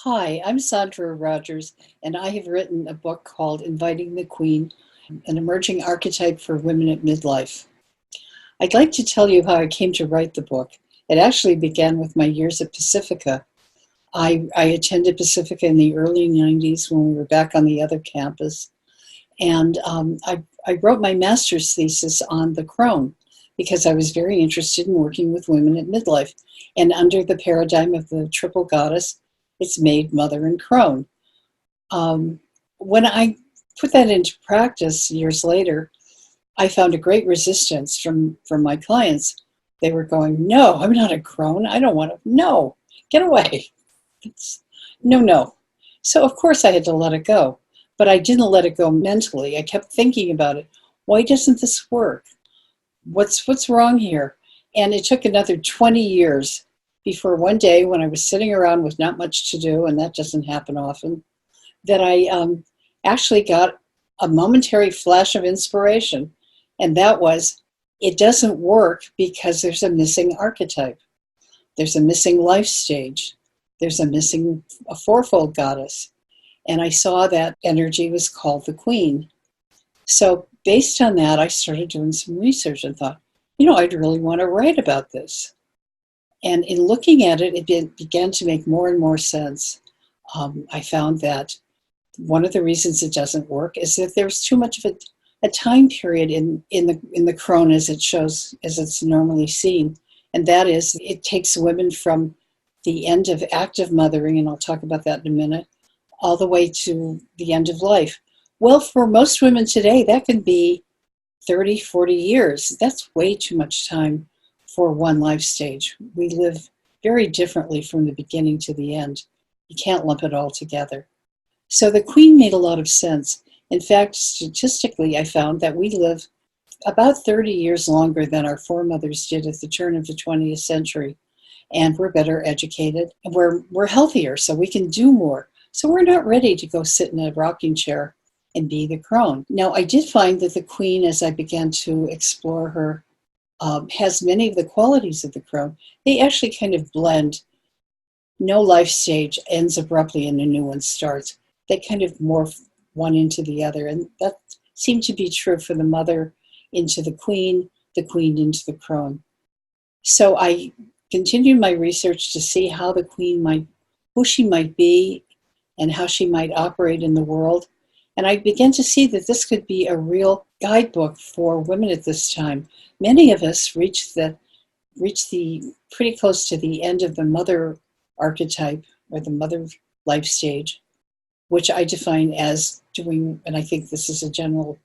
Hi, I'm Sandra Rogers, and I have written a book called Inviting the Queen, an emerging archetype for women at midlife. I'd like to tell you how I came to write the book. It actually began with my years at Pacifica. I attended Pacifica in the early 90s when we were back on the other campus, and I wrote my master's thesis on the crone because I was very interested in working with women at midlife. And under the paradigm of the triple goddess, it's maid, mother, and crone. Um, when I put that into practice years later, I found a great resistance from my clients. They were going, "No, I'm not a crone. I don't want to. No, get away. It's, no, no." So of course I had to let it go, but I didn't let it go mentally. I kept thinking about it. Why doesn't this work? What's wrong here? And it took another 20 years before one day when I was sitting around with not much to do, and that doesn't happen often, that I actually got a momentary flash of inspiration. And that was, it doesn't work because there's a missing archetype. There's a missing life stage. There's a fourfold goddess. And I saw that energy was called the queen. So based on that, I started doing some research and thought, I'd really want to write about this. And in looking at it, it began to make more and more sense. I found that one of the reasons it doesn't work is that there's too much of a time period in the crone as it shows, as it's normally seen. And that is, it takes women from the end of active mothering, and I'll talk about that in a minute, all the way to the end of life. Well, for most women today, that can be 30, 40 years. That's way too much time for one life stage. We live very differently from the beginning to the end. You can't lump it all together. So the queen made a lot of sense. In fact, statistically, I found that we live about 30 years longer than our foremothers did at the turn of the 20th century. And we're better educated, and we're healthier, so we can do more. So we're not ready to go sit in a rocking chair and be the crone. Now, I did find that the queen, as I began to explore her, has many of the qualities of the crone. They actually kind of blend. No life stage ends abruptly and a new one starts. They kind of morph one into the other. And that seemed to be true for the mother into the queen into the crone. So I continued my research to see how the queen who she might be and how she might operate in the world. And I began to see that this could be a real guidebook for women at this time. Many of us reach the pretty close to the end of the mother archetype or the mother life stage, which I define as doing, and I think this is a general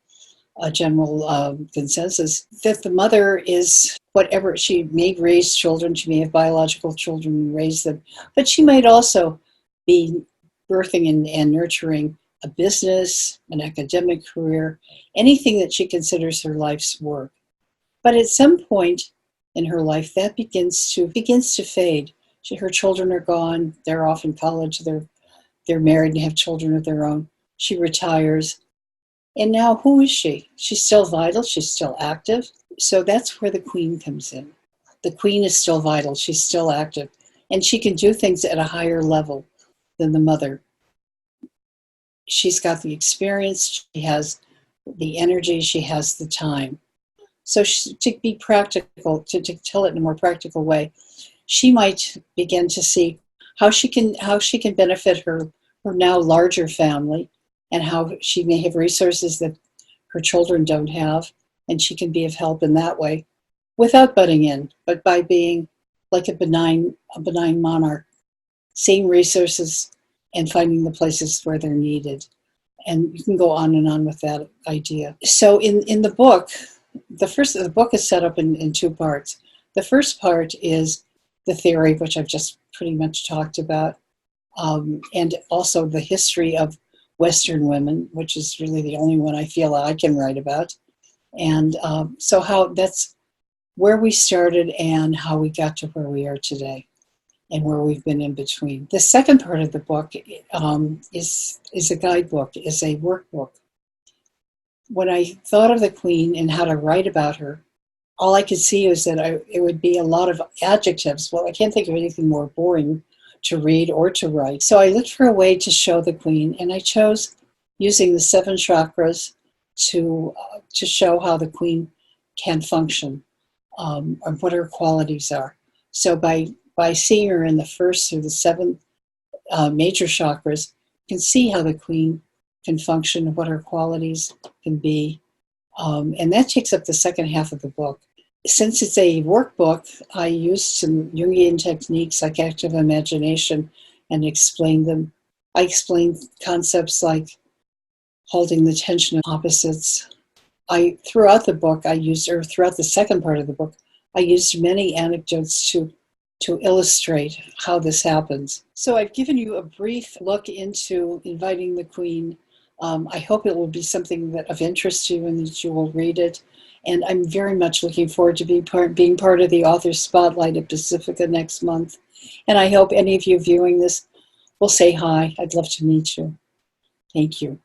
consensus, that the mother is whatever. She may raise children, she may have biological children and raise them, but she might also be birthing and nurturing a business, an academic career, anything that she considers her life's work. But at some point in her life, that begins to fade. Her children are gone. They're off in college. They're married and have children of their own. She retires. And now who is she? She's still vital. She's still active. So that's where the queen comes in. The queen is still vital. She's still active. And she can do things at a higher level than the mother. She's got the experience. She has the energy. She has the time. So to be practical, to tell it in a more practical way, she might begin to see how she can benefit her now larger family, and how she may have resources that her children don't have, and she can be of help in that way, without butting in, but by being like a benign monarch, seeing resources and finding the places where they're needed. And you can go on and on with that idea. So in the book, the book is set up in two parts. The first part is the theory, which I've just pretty much talked about, and also the history of Western women, which is really the only one I feel I can write about. And so how that's where we started and how we got to where we are today and where we've been in between. The second part of the book is a guidebook, is a workbook. When I thought of the queen and how to write about her, all I could see was that it would be a lot of adjectives. Well, I can't think of anything more boring to read or to write. So I looked for a way to show the Queen, and I chose using the 7 chakras to show how the Queen can function, and what her qualities are. So by seeing her in the first through the 7 major chakras, you can see how the Queen can function, what her qualities can be. And that takes up the second half of the book. Since it's a workbook, I used some Jungian techniques like active imagination and explained them. I explained concepts like holding the tension of opposites. Throughout the second part of the book, I used many anecdotes to illustrate how this happens. So I've given you a brief look into inviting the Queen. I hope it will be something of interest to you and that you will read it. And I'm very much looking forward to being part of the Author Spotlight at Pacifica next month. And I hope any of you viewing this will say hi. I'd love to meet you. Thank you.